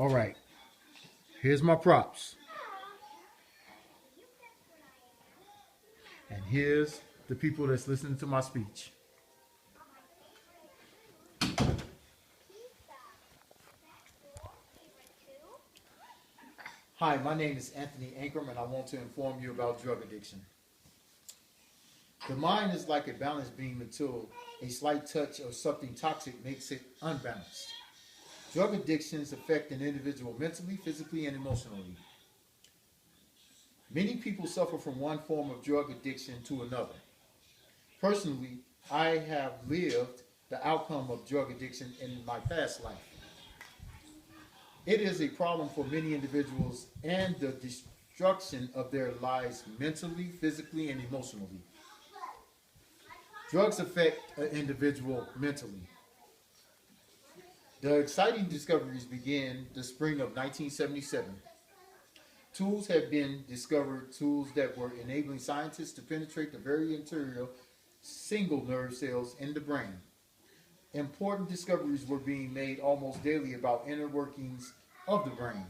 All right, here's my props. And here's the people that's listening to my speech. Hi, my name is Anthony Ankrum, and I want to inform you about drug addiction. The mind is like a balance beam until a slight touch of something toxic makes it unbalanced. Drug addictions affect an individual mentally, physically, and emotionally. Many people suffer from one form of drug addiction to another. Personally, I have lived the outcome of drug addiction in my past life. It is a problem for many individuals and the destruction of their lives mentally, physically, and emotionally. Drugs affect an individual mentally. The exciting discoveries began the spring of 1977. Tools have been discovered, tools that were enabling scientists to penetrate the very interior single nerve cells in the brain. Important discoveries were being made almost daily about inner workings of the brain.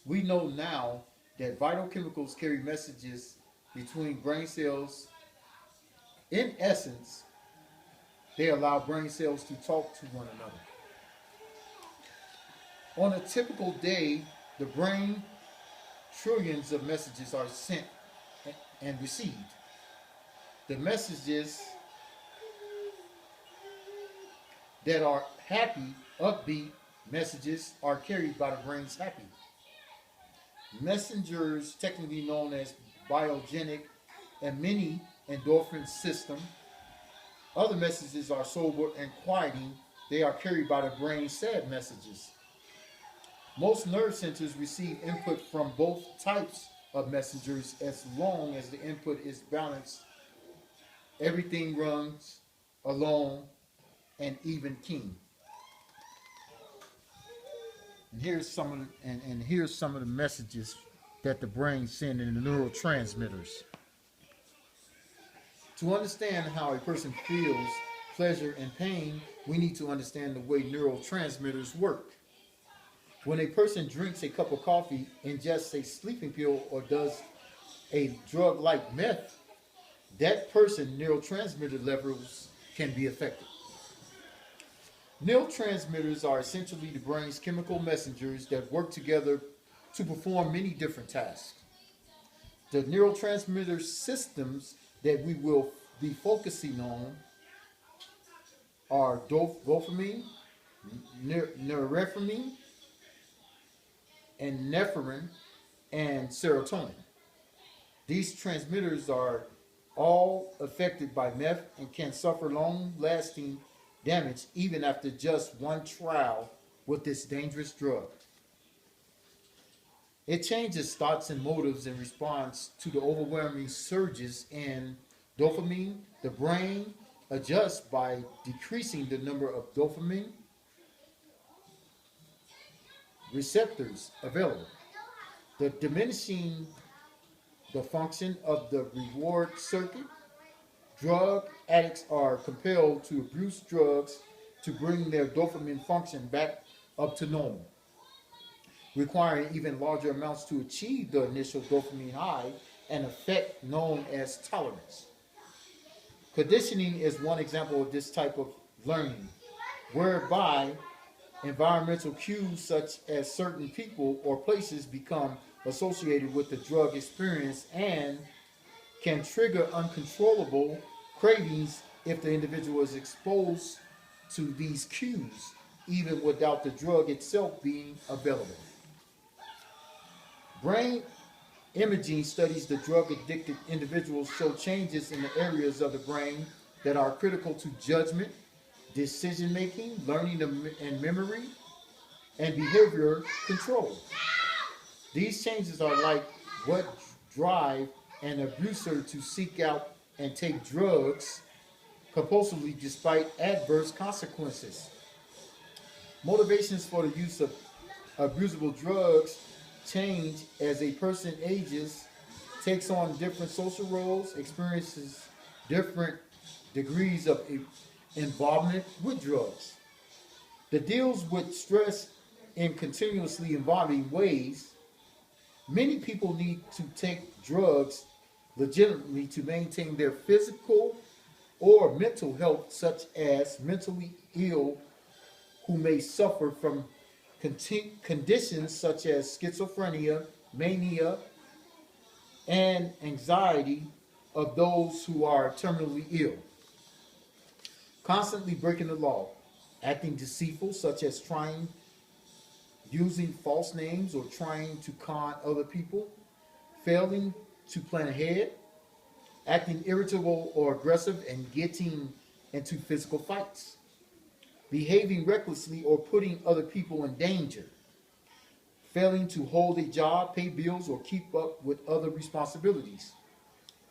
We know now that vital chemicals carry messages between brain cells. In essence, they allow brain cells to talk to one another. On a typical day, the brain trillions of messages are sent and received. The messages that are happy, upbeat messages are carried by the brain's happy. Messengers, technically known as biogenic and many endorphin system. Other messages are sober and quieting. They are carried by the brain's sad messages. Most nerve centers receive input from both types of messengers as long as the input is balanced. Everything runs along and even keen. And here's some of the messages that the brain sends in the neurotransmitters. To understand how a person feels pleasure and pain, we need to understand the way neurotransmitters work. When a person drinks a cup of coffee, ingests a sleeping pill, or does a drug like meth, that person's neurotransmitter levels can be affected. Neurotransmitters are essentially the brain's chemical messengers that work together to perform many different tasks. The neurotransmitter systems that we will be focusing on are dopamine, norepinephrine, and nephrine, and serotonin. These transmitters are all affected by meth and can suffer long-lasting damage even after just one trial with this dangerous drug. It changes thoughts and motives in response to the overwhelming surges in dopamine. The brain adjusts by decreasing the number of dopamine receptors available, the diminishing the function of the reward circuit. Drug addicts are compelled to abuse drugs to bring their dopamine function back up to normal, requiring even larger amounts to achieve the initial dopamine high, an effect known as tolerance. Conditioning is one example of this type of learning, whereby environmental cues such as certain people or places become associated with the drug experience and can trigger uncontrollable cravings if the individual is exposed to these cues, even without the drug itself being available. Brain imaging studies the drug addicted individuals show changes in the areas of the brain that are critical to judgment, decision making, learning and memory, and behavior control. These changes are like what drive an abuser to seek out and take drugs compulsively despite adverse consequences. Motivations for the use of abusable drugs change as a person ages, takes on different social roles, experiences different degrees of involvement with drugs. The deals with stress in continuously evolving ways, many people need to take drugs legitimately to maintain their physical or mental health, such as mentally ill who may suffer from conditions such as schizophrenia, mania, and anxiety of those who are terminally ill. Constantly breaking the law, acting deceitful, such as trying, using false names or trying to con other people, failing to plan ahead, acting irritable or aggressive, and getting into physical fights, behaving recklessly or putting other people in danger, failing to hold a job, pay bills, or keep up with other responsibilities,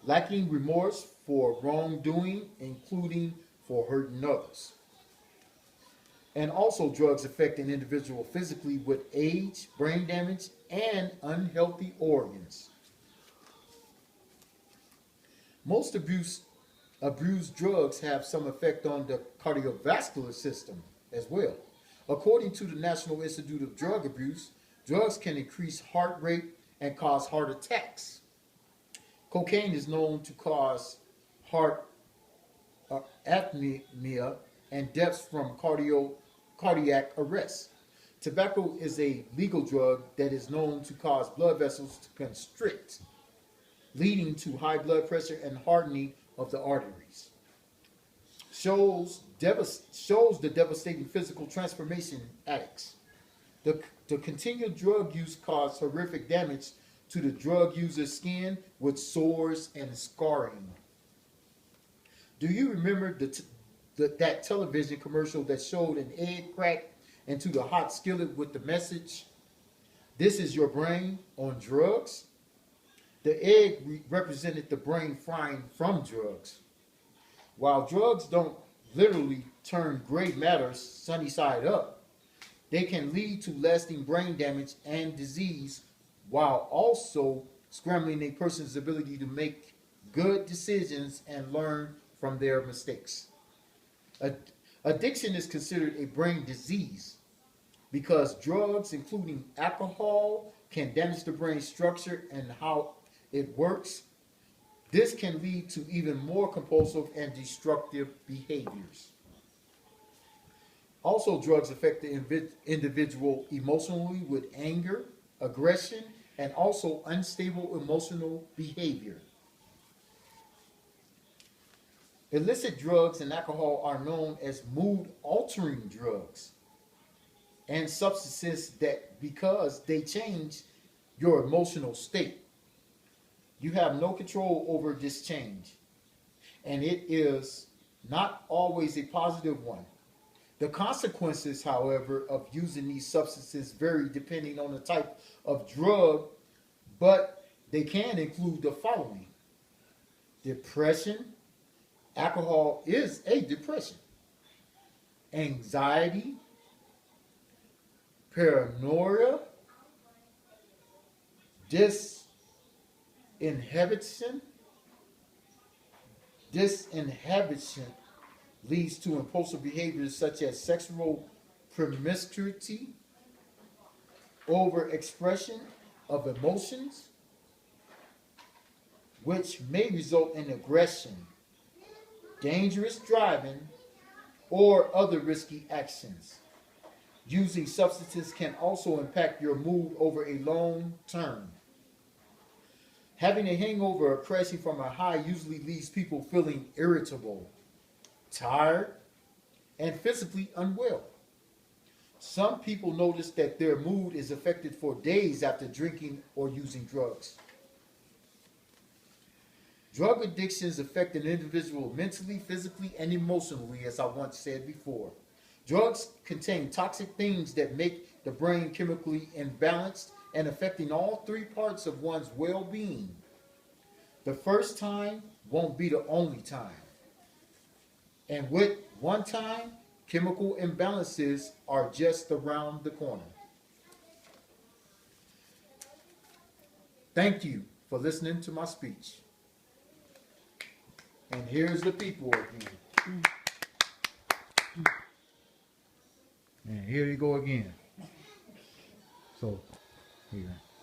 lacking remorse for wrongdoing, including for hurting others. And also, drugs affect an individual physically with age, brain damage, and unhealthy organs. Most abused drugs have some effect on the cardiovascular system as well. According to the National Institute of Drug Abuse, drugs can increase heart rate and cause heart attacks. Cocaine is known to cause heart arrhythmia and deaths from cardiac arrest. Tobacco is a legal drug that is known to cause blood vessels to constrict, leading to high blood pressure and hardening of the arteries. Shows the devastating physical transformation addicts. The continued drug use caused horrific damage to the drug user's skin with sores and scarring. Do you remember that television commercial that showed an egg cracked into the hot skillet with the message, "This is your brain on drugs"? The egg represented the brain frying from drugs. While drugs don't literally turn gray matter sunny side up, they can lead to lasting brain damage and disease while also scrambling a person's ability to make good decisions and learn from their mistakes. Addiction is considered a brain disease because drugs, including alcohol, can damage the brain structure and how it works. This can lead to even more compulsive and destructive behaviors. Also, drugs affect the individual emotionally with anger, aggression, and also unstable emotional behavior. Illicit drugs and alcohol are known as mood altering drugs and substances that, because they change your emotional state, you have no control over this change, and it is not always a positive one. The consequences, however, of using these substances vary depending on the type of drug, but they can include the following: depression. Alcohol is a depression. Anxiety, paranoia, disinhibition. Disinhibition leads to impulsive behaviors such as sexual promiscuity, overexpression of emotions, which may result in aggression, dangerous driving, or other risky actions. Using substances can also impact your mood over a long term. Having a hangover or crashing from a high usually leaves people feeling irritable, tired, and physically unwell. Some people notice that their mood is affected for days after drinking or using drugs. Drug addictions affect an individual mentally, physically, and emotionally, as I once said before. Drugs contain toxic things that make the brain chemically imbalanced and affecting all three parts of one's well-being. The first time won't be the only time. And with one time, chemical imbalances are just around the corner. Thank you for listening to my speech. And here's the people again. And here you go again. So here.